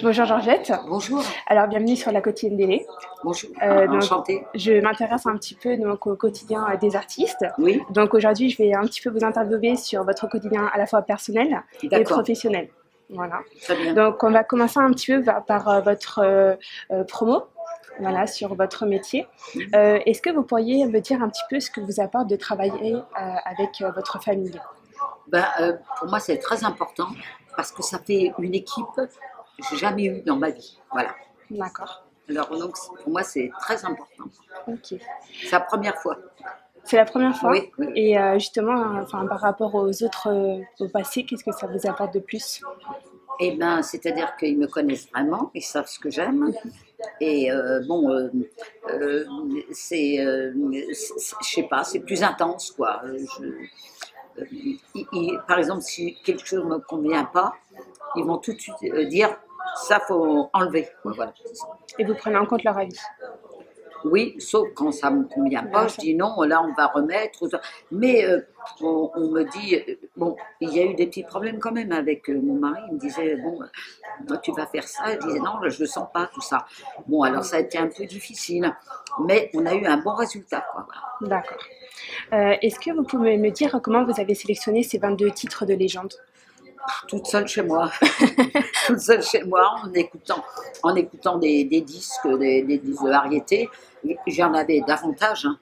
Bonjour Georgette. Bonjour. Alors bienvenue sur la quotidienne Délé. Bonjour, Donc, enchantée. je m'intéresse un petit peu donc, au quotidien des artistes. Oui. Donc aujourd'hui je vais un petit peu vous interviewer sur votre quotidien à la fois personnel et professionnel. Voilà. Très bien. Donc on va commencer un petit peu par votre promo. Voilà, sur votre métier. Est-ce que vous pourriez me dire un petit peu ce que vous apporte de travailler avec votre famille? Pour moi, c'est très important parce que ça fait une équipe que j'ai jamais eue dans ma vie. Voilà. D'accord. Alors, donc, pour moi, c'est très important. Ok. C'est la première fois. C'est la première fois? Oui. Oui. Et justement, par rapport aux autres au passé, qu'est-ce que ça vous apporte de plus? Eh bien, c'est-à-dire qu'ils me connaissent vraiment, ils savent ce que j'aime. Et je sais pas, c'est plus intense, quoi. Par exemple, si quelque chose ne me convient pas, ils vont tout de suite dire ça, faut enlever. Voilà. Et vous prenez en compte leur avis? Oui, sauf quand ça ne me convient pas, je dis non, là on va remettre. Mais on me dit, bon, il y a eu des petits problèmes quand même avec mon mari, il me disait, bon, tu vas faire ça, je disais non, je ne le sens pas, tout ça. Bon, alors ça a été un peu difficile, mais on a eu un bon résultat, quoi. Voilà. D'accord. Est-ce que vous pouvez me dire comment vous avez sélectionné ces 22 titres de légende? Toute seule chez moi, toute seule chez moi, en écoutant des disques, des disques de variété. J'en avais davantage, hein.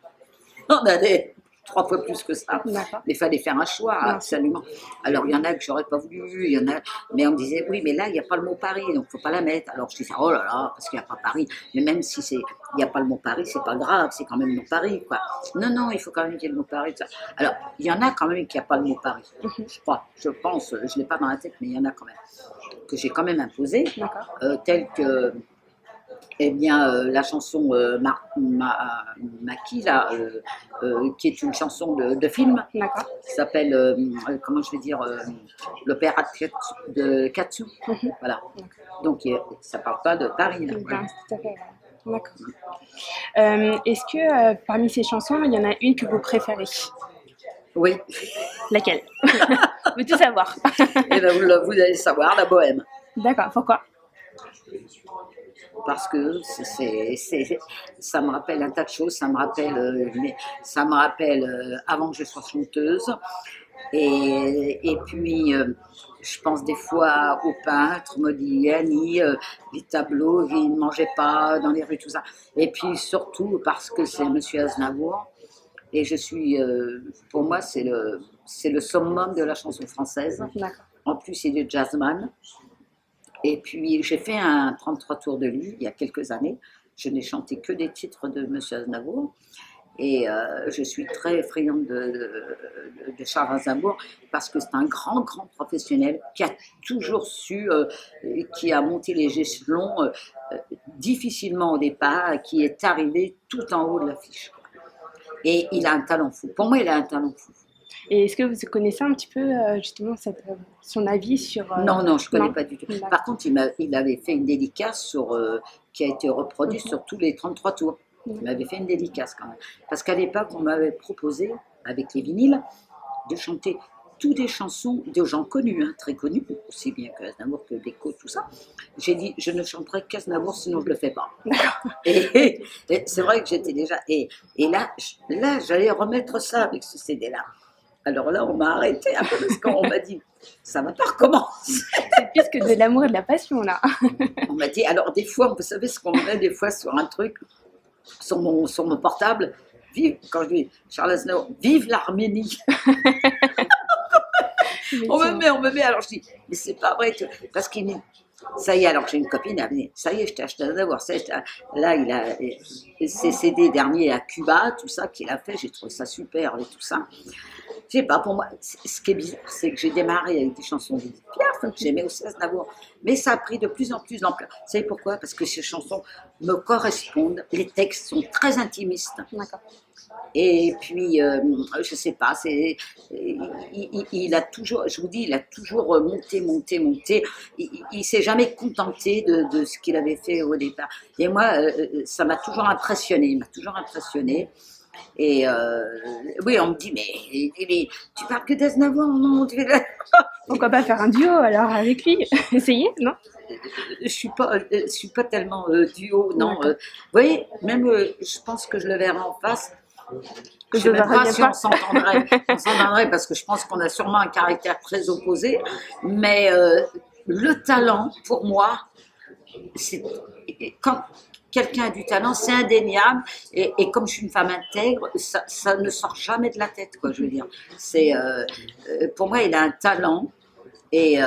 J'en avais 3 fois plus que ça. Mais il fallait faire un choix, absolument. Alors, il y en a que j'aurais pas voulu, il y en a, mais on me disait, oui, mais là, il n'y a pas le mot Paris, donc il ne faut pas la mettre. Alors, je disais, oh là là, parce qu'il n'y a pas Paris. Mais même si il n'y a pas le mot Paris, c'est pas grave, c'est quand même le mot Paris, quoi. Non, non, il faut quand même qu'il y ait le mot Paris. Ça. Alors, il y en a quand même qui n'y a pas le mot Paris. Je crois, je pense, je ne l'ai pas dans la tête, mais il y en a quand même. Que j'ai quand même imposé, tel que. Eh bien, la chanson Maki, là, qui est une chanson de film, qui s'appelle, comment je vais dire, l'opéra de Katsu. Voilà. Donc, ça ne parle pas de Paris. Là. Tout à fait. D'accord. Est-ce que parmi ces chansons, il y en a une que vous préférez? Oui. Laquelle? On veut tout savoir. Eh bien, vous allez savoir, la Bohème. D'accord. Pourquoi? Parce que ça me rappelle un tas de choses, ça me rappelle avant que je sois chanteuse, et puis je pense des fois aux peintres, Modigliani, les tableaux, ils ne mangeaient pas dans les rues, tout ça, et puis surtout parce que c'est Monsieur Aznavour, et pour moi c'est le summum de la chanson française. En plus il est jazzman. Et puis, j'ai fait un 33 tours de lui il y a quelques années. Je n'ai chanté que des titres de Monsieur Aznavour. Et je suis très friande de Charles Aznavour parce que c'est un grand, grand professionnel qui a toujours su, qui a monté les échelons difficilement au départ, qui est arrivé tout en haut de l'affiche. Et il a un talent fou. Pour moi, il a un talent fou. Et est-ce que vous connaissez un petit peu justement son avis sur... Non, je ne connais pas du tout. Par contre, il avait fait une dédicace qui a été reproduite sur tous les 33 tours. Il m'avait fait une dédicace quand même. Parce qu'à l'époque, on m'avait proposé, avec les vinyles, de chanter toutes des chansons de gens connus, hein, très connus, aussi bien que Aznavour que Beko, tout ça. J'ai dit, je ne chanterai qu'Aznavour, sinon je ne le fais pas. Et c'est vrai que j'étais déjà... Et là j'allais remettre ça avec ce CD-là. Alors là, on m'a arrêté un peu parce qu'on m'a dit, ça ne va pas recommencer. C'est plus que de l'amour et de la passion, là. On m'a dit, alors des fois, vous savez ce qu'on met des fois sur un truc, sur mon portable, quand je dis, Charles Aznavour, vive l'Arménie. on me met, alors je dis, mais c'est pas vrai, parce qu'il dit, ça y est, alors j'ai une copine, elle me dit, ça y est, je t'ai acheté Aznavour, là, il a ses CD derniers à Cuba, tout ça qu'il a fait, j'ai trouvé ça super et tout ça. Je sais pas, pour moi, ce qui est bizarre, c'est que j'ai démarré avec des chansons d'Edith Piaf, que j'aimais aussi Aznavour, mais ça a pris de plus en plus d'ampleur. Vous savez pourquoi? Parce que ces chansons me correspondent, les textes sont très intimistes. Et puis, je sais pas, il a toujours, je vous dis, il a toujours monté. Il s'est jamais contenté de ce qu'il avait fait au départ. Et moi, ça m'a toujours impressionné. Et oui, on me dit, mais tu parles que d'Aznavour, non? Pourquoi pas faire un duo alors avec lui? Essayez, non? Je suis pas tellement duo, non. D'accord. Vous voyez, même je pense que je le verrai en face. Que Je ne sais ça même pas revient si pas. on s'entendrait. On s'entendrait parce que je pense qu'on a sûrement un caractère très opposé. Mais le talent, pour moi, c'est quand quelqu'un a du talent, c'est indéniable. Et comme je suis une femme intègre, ça ne sort jamais de la tête, quoi. Je veux dire, pour moi, il a un talent. Et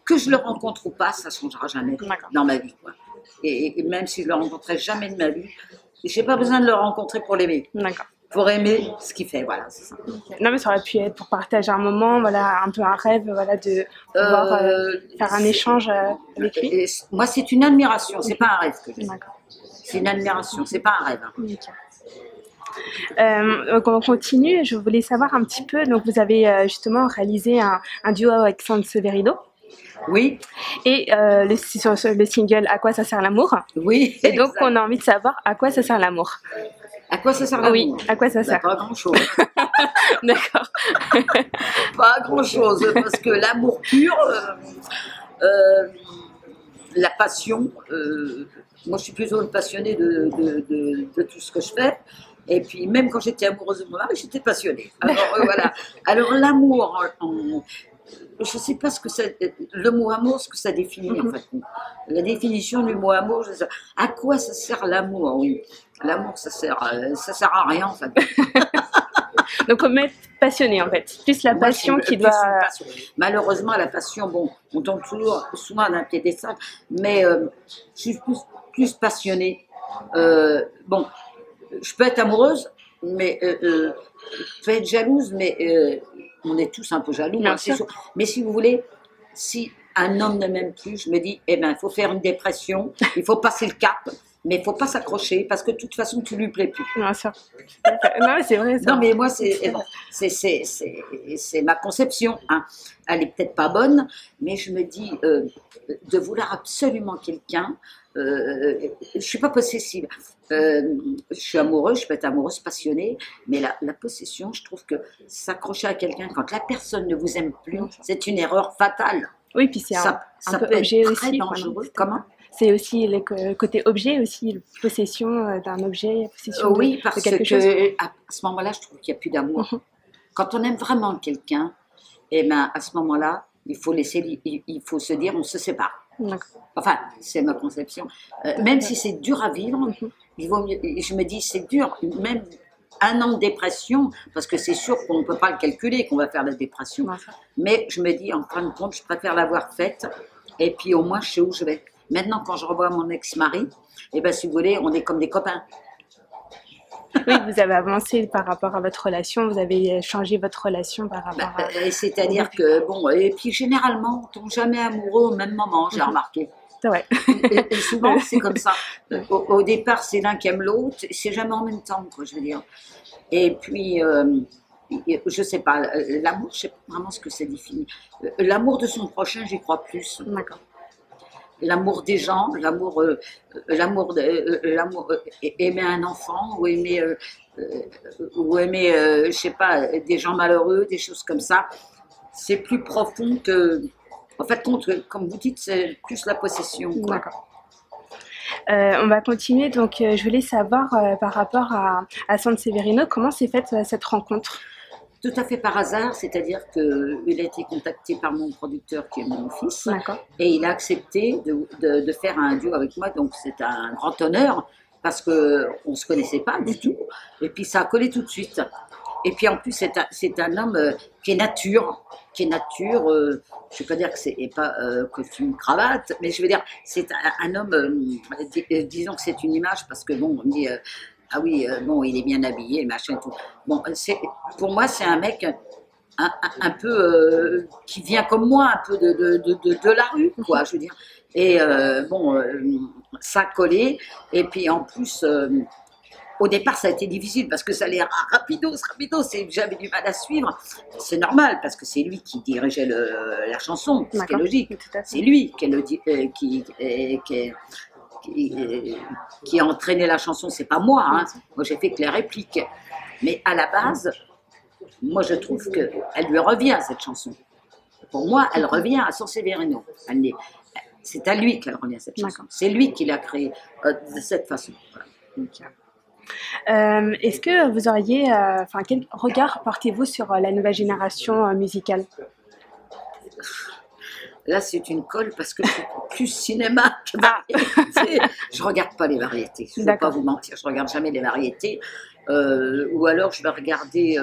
que je le rencontre ou pas, ça ne changera jamais dans ma vie, quoi. Et même si je le rencontrais jamais de ma vie, je n'ai pas besoin de le rencontrer pour l'aimer. D'accord. Pour aimer ce qu'il fait, voilà, c'est ça. Non, mais ça aurait pu être pour partager un moment, voilà, un peu un rêve, voilà, de pouvoir faire un échange avec lui. Moi, c'est une admiration, c'est pas un rêve que j'ai. D'accord. C'est une admiration, c'est pas un rêve. Ok. Donc on continue, je voulais savoir un petit peu, donc vous avez justement réalisé un duo avec Sanseverino Oui, et sur le single À quoi ça sert l'amour. oui. Et donc exact. on a envie de savoir à quoi ça sert l'amour. À quoi ça sert l'amour? Oui, à quoi ça Ben, sert? pas à grand-chose. D'accord. Pas à grand-chose, parce que l'amour pur, euh, la passion, moi je suis plutôt passionnée de tout ce que je fais. Et puis même quand j'étais amoureuse de mon mari, j'étais passionnée. Alors voilà. Alors l'amour, je ne sais pas ce que c'est, le mot amour, ce que ça définit en fait. La définition du mot amour, à quoi ça sert l'amour? Oui, l'amour ça sert à rien en fait. Donc on met passionné en fait, plus la Moi, passion je suis qui plus doit. une passion. Malheureusement, la passion, bon, on tombe toujours souvent d'un piédestal, mais je suis plus passionnée. Bon, je peux être amoureuse, mais je peux être jalouse, mais on est tous un peu jaloux, Bien hein, c'est sûr. sûr. Mais si vous voulez, si un homme ne m'aime plus, je me dis, eh ben, il faut faire une dépression, il faut passer le cap, mais il ne faut pas s'accrocher, parce que de toute façon, tu ne lui plais plus. Bien sûr. Non, mais c'est vrai ça. Non, mais moi, bon, c'est ma conception. Hein. Elle est peut-être pas bonne, mais je me dis, de vouloir absolument quelqu'un, je suis pas possessive. Je suis amoureuse, je peux être amoureuse, passionnée, mais la possession, je trouve que s'accrocher à quelqu'un quand la personne ne vous aime plus, c'est une erreur fatale. Oui, puis c'est Ça un peu peut objet être très aussi. dangereux. Comment? C'est aussi le côté objet aussi, possession d'un objet, possession Oui, de parce quelque que chose. à ce moment-là, je trouve qu'il n'y a plus d'amour. Quand on aime vraiment quelqu'un, eh ben, à ce moment-là, il faut se dire, on se sépare. D'accord. Enfin, c'est ma conception. Même si c'est dur à vivre, il vaut mieux, je me dis, c'est dur, même un an de dépression, parce que c'est sûr qu'on ne peut pas le calculer, qu'on va faire la dépression. Ouais, ça. Mais je me dis, en fin de compte, je préfère l'avoir faite, et puis au moins, je sais où je vais. Maintenant, quand je revois mon ex-mari, eh ben, si vous voulez, on est comme des copains. Oui, vous avez avancé par rapport à votre relation, vous avez changé votre relation par rapport à. C'est-à-dire que, bon, et puis généralement, on ne tombe jamais amoureux au même moment, j'ai remarqué. C'est vrai. Et souvent, c'est comme ça. Au départ, c'est l'un qui aime l'autre, c'est jamais en même temps, quoi, je veux dire. Et puis, je sais pas, l'amour, je sais pas vraiment ce que c'est défini. L'amour de son prochain, j'y crois plus. D'accord. L'amour des gens, l'amour, aimer un enfant ou aimer, je sais pas, des gens malheureux, des choses comme ça, c'est plus profond que, en fait, comme vous dites, c'est plus la possession. Quoi. D'accord. On va continuer, donc je voulais savoir par rapport à Sanseverino, comment s'est faite cette rencontre? Tout à fait par hasard, c'est-à-dire qu'il a été contacté par mon producteur qui est mon fils, D'accord. et il a accepté de faire un duo avec moi, donc c'est un grand honneur, parce qu'on ne se connaissait pas du tout, et puis ça a collé tout de suite. Et puis en plus, c'est un homme qui est nature, je ne vais pas dire que c'est pas costume cravate, mais je veux dire, c'est un homme, disons que c'est une image, parce que bon, on dit... ah oui, bon, il est bien habillé, machin et tout. Bon, pour moi, c'est un mec un peu qui vient comme moi, un peu de la rue, quoi, je veux dire. Et bon, ça a collé. Et puis en plus, au départ, ça a été difficile parce que ça allait rapidos, j'avais du mal à suivre. C'est normal parce que c'est lui qui dirigeait la chanson, ce qui est logique. C'est lui qui a entraîné la chanson, c'est pas moi. Hein. Moi, j'ai fait que les répliques. Mais à la base, moi je trouve qu'elle lui revient cette chanson. Pour moi, elle revient à Sanseverino. C'est à lui qu'elle revient cette chanson. C'est lui qui l'a créée de cette façon. Voilà. Est-ce que vous auriez, quel regard portez-vous sur la nouvelle génération musicale? Là, c'est une colle parce que je suis plus cinéma que variété. Je regarde pas les variétés. Je ne vais pas vous mentir, je regarde jamais les variétés. Ou alors, je vais regarder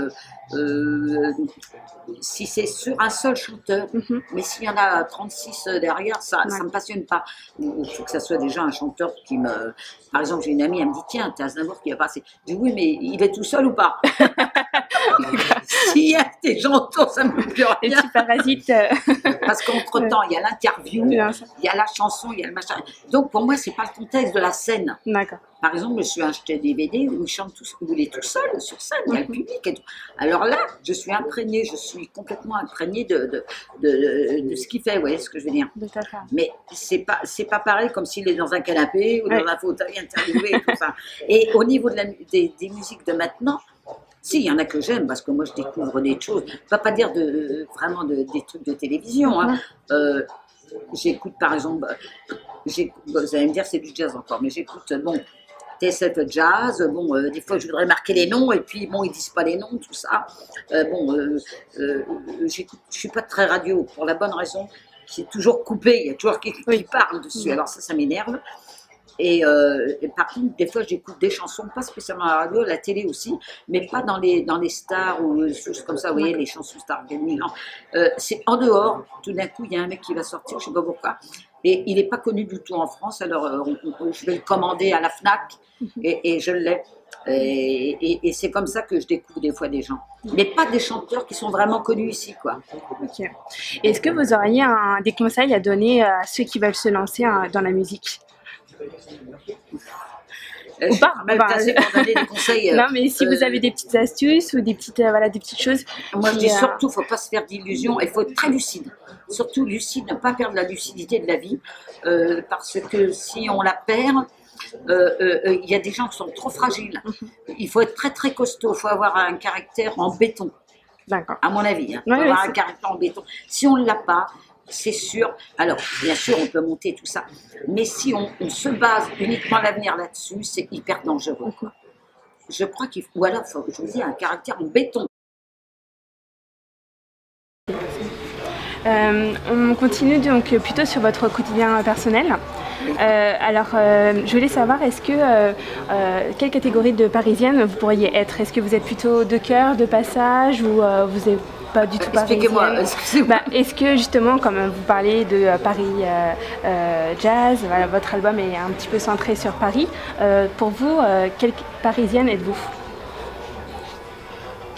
si c'est sur un seul chanteur. Mais s'il y en a 36 derrière, ça ne me passionne pas. Il faut que ça soit déjà un chanteur qui me... Par exemple, j'ai une amie, elle me dit, tiens, t'as Aznavour qui va passer. Je dis, oui, mais il est tout seul ou pas? S'il y a des gens autour, ça ne me fait plus rien. Les petits parasites. Parce qu'entre-temps, il y a l'interview, il y a la chanson, il y a le machin. Donc, pour moi, ce n'est pas le contexte de la scène. D'accord. Par exemple, je me suis acheté des DVD où il est tout seul sur scène, il y a le public et tout. Alors là, je suis imprégnée, je suis complètement imprégnée de ce qu'il fait, vous voyez ce que je veux dire. Mais c'est pas pareil comme s'il est dans un canapé ou dans un fauteuil interviewé et tout ça. Et au niveau des musiques de maintenant, si, il y en a que j'aime, parce que moi je découvre des choses. Je ne vais pas dire vraiment des trucs de télévision. Hein. J'écoute par exemple, vous allez me dire c'est du jazz encore, mais j'écoute, bon, TSF Jazz, bon, des fois je voudrais marquer les noms, et puis bon, ils disent pas les noms, tout ça. Je suis pas très radio, pour la bonne raison, c'est toujours coupé, il y a toujours quelqu'un qui parle dessus, alors ça m'énerve. Et par contre, des fois, j'écoute des chansons, pas spécialement à la radio, à la télé aussi, mais pas dans les stars ou des choses comme ça, vous voyez, les chansons stars. C'est en dehors, tout d'un coup, il y a un mec qui va sortir, je ne sais pas pourquoi, et il n'est pas connu du tout en France, alors je vais le commander à la FNAC, et je l'ai. Et c'est comme ça que je découvre des fois des gens. Mais pas des chanteurs qui sont vraiment connus ici, quoi. Okay. Est-ce que vous auriez des conseils à donner à ceux qui veulent se lancer dans la musique? Ou pas, pour donner des conseils. Non, mais si vous avez des petites astuces ou des petites choses. Moi, je dis surtout, il ne faut pas se faire d'illusions, il faut être très lucide. Surtout lucide, ne pas perdre la lucidité de la vie, parce que si on la perd, il y a des gens qui sont trop fragiles. Il faut être très très costaud, il faut avoir un caractère en béton. D'accord. À mon avis, il faut avoir un caractère en béton. Si on ne l'a pas, c'est sûr. Alors, bien sûr, on peut monter tout ça. Mais si on se base uniquement l'avenir là-dessus, c'est hyper dangereux. Je crois qu'il faut, ou alors, je vous dis, un caractère en béton. On continue donc plutôt sur votre quotidien personnel. Je voulais savoir, est-ce que quelle catégorie de parisienne vous pourriez être? Est-ce que vous êtes plutôt de cœur, de passage, ou vous êtes pas du tout parisienne? Expliquez-moi, excusez-moi. Est-ce que justement, comme vous parlez de Paris Jazz, voilà, votre album est un petit peu centré sur Paris, pour vous, quelle parisienne êtes-vous?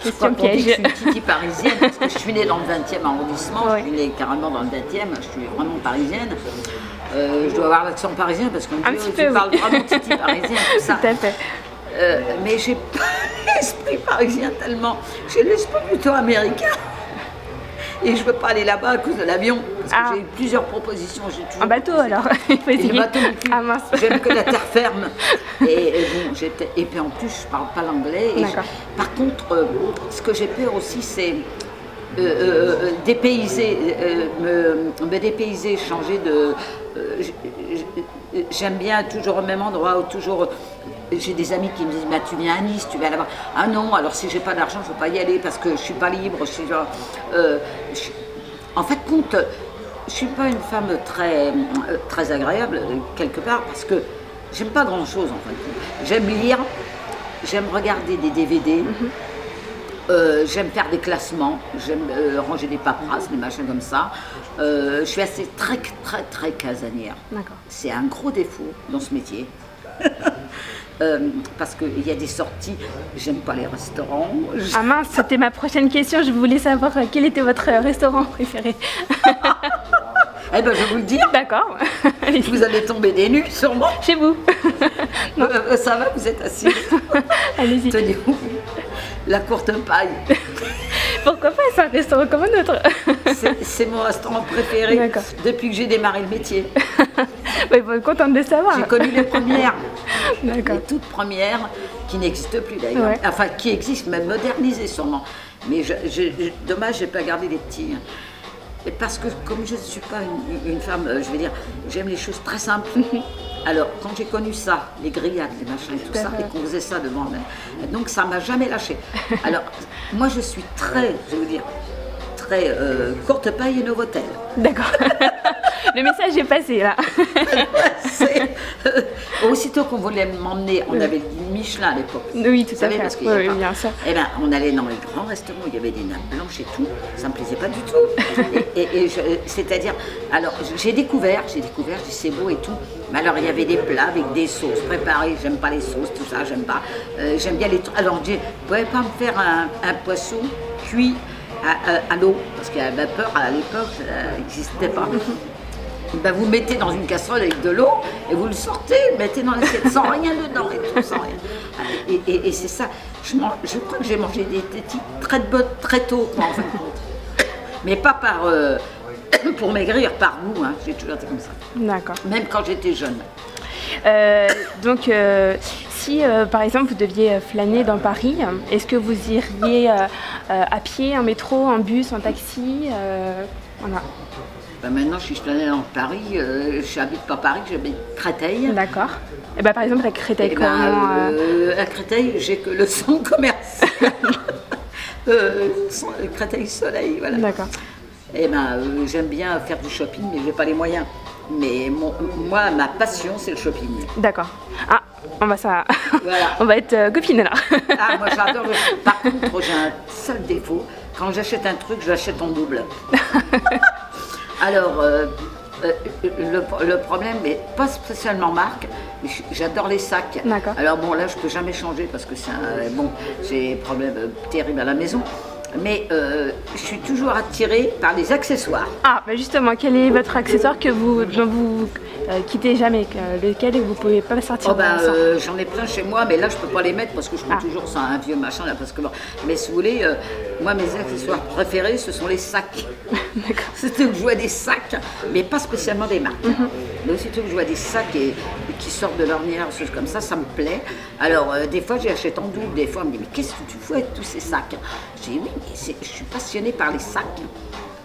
Question piège. Je suis une petite parisienne parce que je suis née dans le 20e arrondissement, je suis née carrément dans le 20e, je suis vraiment parisienne. Je dois avoir l'accent parisien parce qu'on me dit tu parles vraiment titi parisien, tout ça. Tout à fait. Mais j'ai pas l'esprit parisien tellement, j'ai l'esprit plutôt américain. Et je ne veux pas aller là-bas à cause de l'avion, parce que j'ai eu plusieurs propositions. Un bateau alors, il faut essayer. J'aime que la terre ferme. Et puis en plus, je ne parle pas l'anglais. Par contre, ce que j'ai peur aussi, c'est dépayser, me dépayser, changer de... J'aime bien toujours au même endroit, toujours... J'ai des amis qui me disent, bah, tu viens à Nice, tu vas là-bas. Ah non, alors si j'ai pas d'argent, je ne peux pas y aller parce que je ne suis pas libre. En fait, compte, je ne suis pas une femme très agréable, quelque part, parce que j'aime pas grand-chose, en fait. J'aime lire, j'aime regarder des DVD, j'aime faire des classements, j'aime ranger des paperasses, des machins comme ça. Je suis assez très casanière. C'est un gros défaut dans ce métier. Parce qu'il y a des sorties, j'aime pas les restaurants. Ah mince, c'était ma prochaine question, je voulais savoir quel était votre restaurant préféré. Eh ben, je vais vous le dire. D'accord. Vous allez tomber des nues, sûrement. Chez vous. Ça va, vous êtes assis. Allez-y. Tenez-vous. La courte paille. Pourquoi pas, c'est un restaurant comme un autre. C'est mon restaurant préféré depuis que j'ai démarré le métier. Oui, vous êtes contente de savoir. J'ai connu les premières. Les toutes premières. qui n'existe plus d'ailleurs. Ouais. Enfin, qui existe, même modernisé sûrement. Mais dommage, j'ai pas gardé les petits. Et parce que comme je ne suis pas une femme, je vais dire, j'aime les choses très simples. Alors, quand j'ai connu ça, les grillades, les machins, tout ça, et qu'on faisait ça devant, donc ça m'a jamais lâché. Alors, moi, je suis très, je vais vous dire, très courte paille et Novotel. D'accord. Le message est passé là. Aussitôt qu'on voulait m'emmener, on avait le Michelin à l'époque. Oui, tout à fait. Parce Oui, bien sûr. Eh ben, on allait dans les grands restaurants, il y avait des nappes blanches et tout. Ça me plaisait pas du tout. C'est-à-dire, alors j'ai découvert, je dis c'est beau et tout. Mais alors il y avait des plats avec des sauces préparées. J'aime pas les sauces, tout ça, j'aime pas. J'aime bien les trucs. Alors je ne pouvais pas me faire un poisson cuit à l'eau, parce que la vapeur à l'époque, ça n'existait pas. Ben, vous le mettez dans une casserole avec de l'eau et vous le sortez, le mettez dans l'assiette sans rien dedans et tout, sans rien. Et c'est ça. Je crois que j'ai mangé des tétis très tôt, quoi, en fin de compte. Mais pas pour maigrir, par goût. Hein. J'ai toujours été comme ça. D'accord. Même quand j'étais jeune. Donc, si par exemple vous deviez flâner dans Paris, est-ce que vous iriez à pied, en métro, en bus, en taxi voilà. Ben maintenant, si je flânais dans Paris, je n'habite pas Paris, j'habite Créteil. D'accord. Et ben, par exemple, à Créteil, à Créteil, j'ai que le centre commercial. Créteil Soleil, voilà. D'accord. Et ben, j'aime bien faire du shopping, mais je n'ai pas les moyens. Mais moi, ma passion, c'est le shopping. D'accord. Ah, voilà. On va être copines là. Ah, moi, j'adore le shopping. Par contre, j'ai un seul défaut. Quand j'achète un truc, je l'achète en double. Alors, le problème, mais pas spécialement marque, mais j'adore les sacs. Alors bon, là, je peux jamais changer parce que j'ai des problèmes terribles à la maison. Mais je suis toujours attirée par les accessoires. Ah, bah justement, quel est votre accessoire dont vous quittez jamais, lequel vous ne pouvez pas sortir j'en ai plein chez moi, mais là je peux pas les mettre parce que je prends toujours ça, un vieux machin là, parce que mais si vous voulez, moi mes accessoires préférés ce sont les sacs. D'accord. Surtout que je vois des sacs, mais pas spécialement des marques. Mais surtout que je vois des sacs qui sortent de l'ordinaire, choses comme ça me plaît. Alors des fois j'achète en double, des fois on me dit mais qu'est-ce que tu fais avec tous ces sacs? Je dis oui, mais je suis passionnée par les sacs.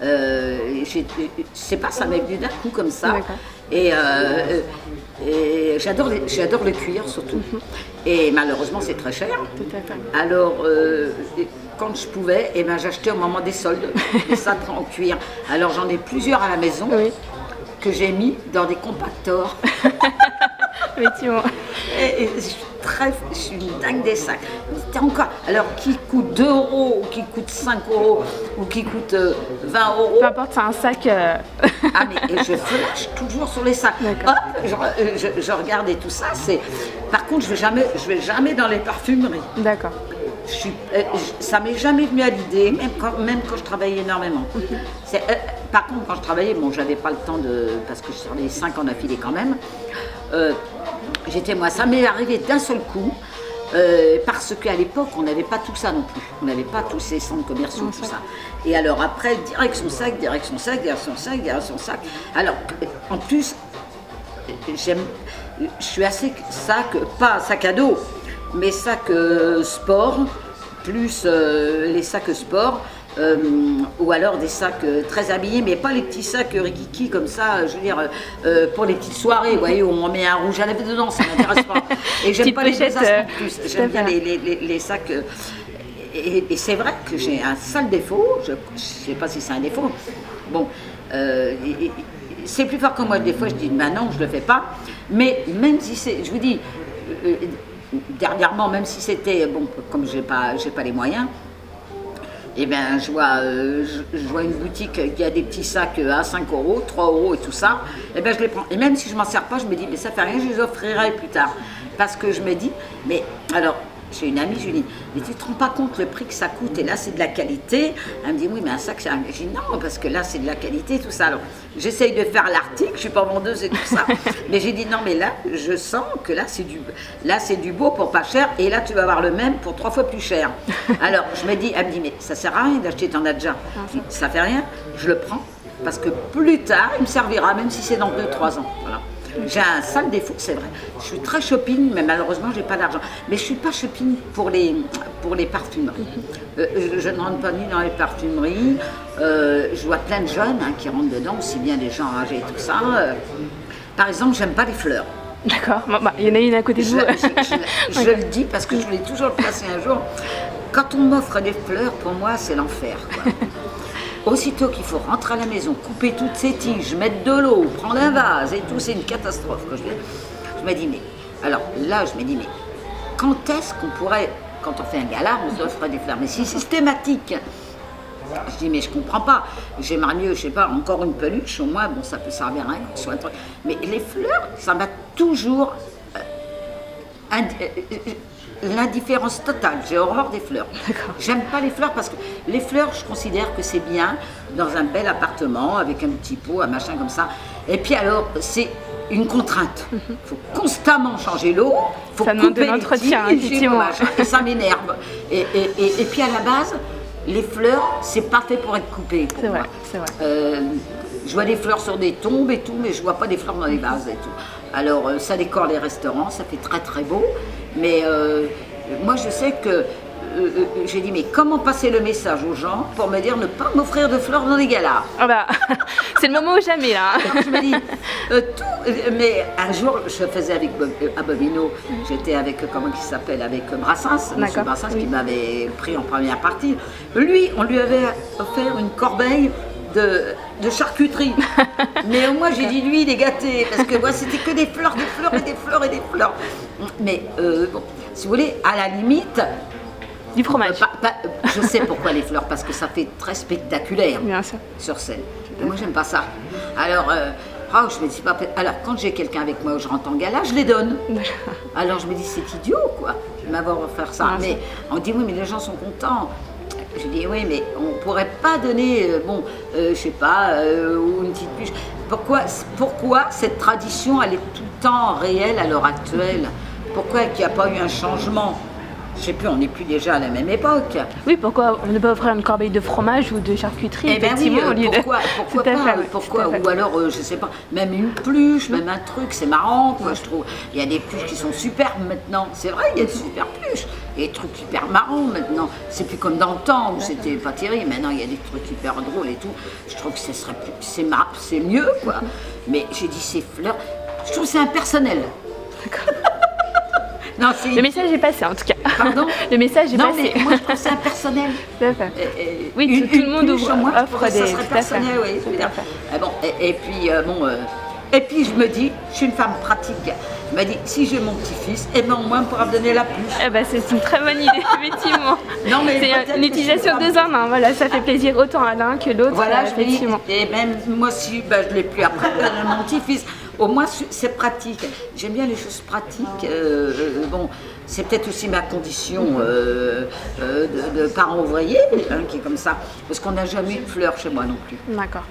Je sais pas, ça m'est venu d'un coup comme ça. Et j'adore le cuir surtout. Et malheureusement c'est très cher. Tout à fait. Alors quand je pouvais, j'achetais au moment des soldes des sacs en cuir. Alors j'en ai plusieurs à la maison que j'ai mis dans des compactors. Effectivement. Et je suis une dingue des sacs. Encore, alors qui coûte 2 €, ou qui coûte 5 €, ou qui coûte 20 €. Peu importe, c'est un sac. Ah mais et je flash toujours sur les sacs. Hop, je regarde et tout ça. Par contre, je vais jamais dans les parfumeries. D'accord. Ça m'est jamais venu à l'idée, même quand je travaillais énormément. Par contre, quand je travaillais, bon, j'avais pas le temps parce que je travaillais 5 ans d'affilée quand même. Ça m'est arrivé d'un seul coup, parce qu'à l'époque, on n'avait pas tout ça non plus. On n'avait pas tous ces centres commerciaux, tout ça. Et alors après, direction sac. Alors, en plus, je suis assez sac, pas sac à dos, mais sac sport, plus les sacs sport. Ou alors des sacs très habillés, mais pas les petits sacs rikiki comme ça, je veux dire, pour les petites soirées, vous voyez, où on met un rouge à lèvres dedans, ça ne m'intéresse pas. Et j'aime pas les besaces en plus, j'aime bien les sacs. Et c'est vrai que j'ai un sale défaut, je ne sais pas si c'est un défaut, bon, c'est plus fort que moi, des fois je dis, bah non, je ne le fais pas, mais même si c'est, je vous dis, dernièrement, même si c'était, bon, comme j'ai pas les moyens, eh bien, je vois une boutique qui a des petits sacs à 5 €, 3 € et tout ça, eh bien, je les prends. Et même si je ne m'en sers pas, je me dis, mais ça fait rien, je les offrirai plus tard. Parce que je me dis, mais alors, j'ai une amie, je lui dis, mais tu ne te rends pas compte le prix que ça coûte, et là, c'est de la qualité. Elle me dit, oui, mais un sac, c'est un... Je dis, non, parce que là, c'est de la qualité, tout ça. Alors, j'essaye de faire l'article, je ne suis pas vendeuse et tout ça, mais j'ai dit, non, mais là, je sens que là, c'est du beau pour pas cher, et là, tu vas avoir le même pour 3 fois plus cher. Alors, je me dis, elle me dit, mais ça sert à rien d'acheter, t'en as déjà. Ça fait rien, je le prends, parce que plus tard, il me servira, même si c'est dans 2-3 ans. Voilà. J'ai un sale défaut, c'est vrai. Je suis très shopping, mais malheureusement, j'ai pas d'argent. Mais je suis pas shopping pour les parfumeries. Je ne rentre pas ni dans les parfumeries. Je vois plein de jeunes hein, qui rentrent dedans, aussi bien des gens âgés et tout ça. Par exemple, j'aime pas les fleurs. D'accord, bon, bah, il y en a une à côté de vous. Je le dis parce que je voulais toujours le placer un jour. Quand on m'offre des fleurs, pour moi, c'est l'enfer. Aussitôt qu'il faut rentrer à la maison, couper toutes ces tiges, mettre de l'eau, prendre un vase et tout, c'est une catastrophe. Je me dis, mais alors là, je me dis, mais quand est-ce qu'on pourrait, quand on fait un gala, on s'offre des fleurs, mais si systématique. Je dis, mais je comprends pas. J'aimerais mieux, je sais pas, encore une peluche, au moins, bon, ça peut servir à rien, soit un truc. Mais les fleurs, ça m'a toujours. L'indifférence totale, j'ai horreur des fleurs. J'aime pas les fleurs parce que les fleurs, je considère que c'est bien dans un bel appartement avec un petit pot, un machin comme ça. Et puis alors, c'est une contrainte. Il faut constamment changer l'eau, il faut couper les tiges, effectivement. Et ça m'énerve. Et puis à la base, les fleurs, c'est pas fait pour être coupé. C'est vrai, c'est vrai. Je vois des fleurs sur des tombes et tout, mais je vois pas des fleurs dans les vases et tout. Alors ça décore les restaurants, ça fait très très beau. Mais moi je sais que j'ai dit mais comment passer le message aux gens pour me dire ne pas m'offrir de fleurs dans les galas. Ah bah, c'est le moment ou jamais là. Alors, je me dis mais un jour je faisais avec Abomino, j'étais avec comment il s'appelle, avec Brassens, M. Brassens qui m'avait pris en première partie. Lui, on lui avait offert une corbeille de charcuterie. Mais moi j'ai dit lui il est gâté parce que moi c'était que des fleurs et des fleurs et des fleurs. Mais bon, si vous voulez, à la limite du fromage. Je sais pourquoi les fleurs, parce que ça fait très spectaculaire. Bien sûr. Sur scène. Et moi j'aime pas ça. Alors je me dis pas. Alors quand j'ai quelqu'un avec moi où je rentre en gala, je les donne. Alors je me dis c'est idiot quoi, de m'avoir offert ça. Mais on dit oui mais les gens sont contents. Je dis oui, mais on ne pourrait pas donner, je sais pas, ou une petite puce. Pourquoi cette tradition, elle est tout le temps réelle à l'heure actuelle? Pourquoi il n'y a pas eu un changement? Je sais plus, on n'est plus déjà à la même époque. Oui, pourquoi on ne peut pas offrir une corbeille de fromage ou de charcuterie? Eh bien oui, pourquoi pas, pourquoi ou alors, je sais pas, même une pluche, même un truc, c'est marrant, quoi, je trouve. Il y a des pluches qui sont superbes maintenant, c'est vrai, il y a des super pluches. Il y a des trucs hyper marrants maintenant, c'est plus comme dans le temps où c'était pas terrible, maintenant il y a des trucs hyper drôles et tout. Je trouve que c'est mieux, quoi. Mais j'ai dit, ces fleurs, je trouve que c'est impersonnel. D'accord. Non, le message est passé en tout cas. Pardon? Le message est passé. Mais moi je trouve ça impersonnel. Oui, tout le monde offre des. Ça serait personnel, oui. Et puis je me dis, je suis une femme pratique. Je me dis, si j'ai mon petit-fils, au moins on pourra me donner la pluche. Eh ben, c'est une très bonne idée, effectivement. C'est une utilisation de 2 en 1, voilà, ça fait plaisir autant à l'un que l'autre. Voilà, effectivement. Et même moi aussi, je ne l'ai plus après, mon petit-fils. Au moins, c'est pratique. J'aime bien les choses pratiques. C'est peut-être aussi ma condition de parent ouvrier, qui est comme ça. Parce qu'on n'a jamais eu de fleurs chez moi non plus. D'accord.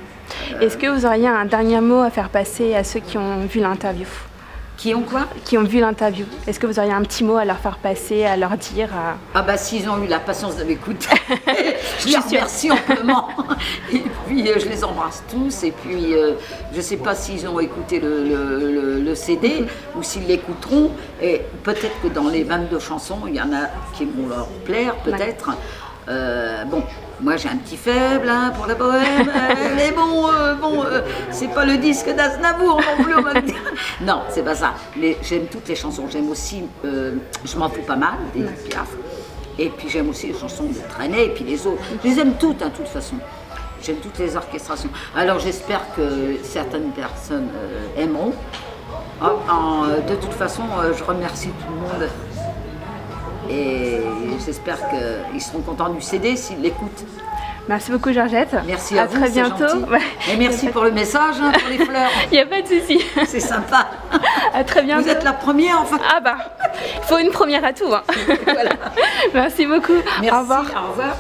Est-ce que vous auriez un dernier mot à faire passer à ceux qui ont vu l'interview? Qui ont quoi? Qui ont vu l'interview. Est-ce que vous auriez un petit mot à leur faire passer, à leur dire? Ah bah s'ils ont eu la patience de m'écouter, je les remercie amplement. Et puis je les embrasse tous. Et puis je sais pas s'ils ont écouté le CD ou s'ils l'écouteront. Et peut-être que dans les 22 chansons, il y en a qui vont leur plaire, peut-être. Moi j'ai un petit faible pour la bohème, mais c'est pas le disque d'Aznavour non plus, on va le dire. Non, c'est pas ça. Mais j'aime toutes les chansons. J'aime aussi, je m'en fous pas mal, des Piaf. Et puis j'aime aussi les chansons de Trenet et puis les autres. Je les aime toutes, de toute façon. J'aime toutes les orchestrations. Alors j'espère que certaines personnes aimeront. De toute façon, je remercie tout le monde. Et j'espère qu'ils seront contents du CD s'ils l'écoutent. Merci beaucoup Georgette. Merci à vous, très bientôt. Et merci pour le message, pour les fleurs. Il n'y a pas de souci. C'est sympa. À très bientôt. Vous êtes la première en fait. Ah bah, il faut une première à tout. Voilà. Merci beaucoup. Merci, au revoir. Au revoir.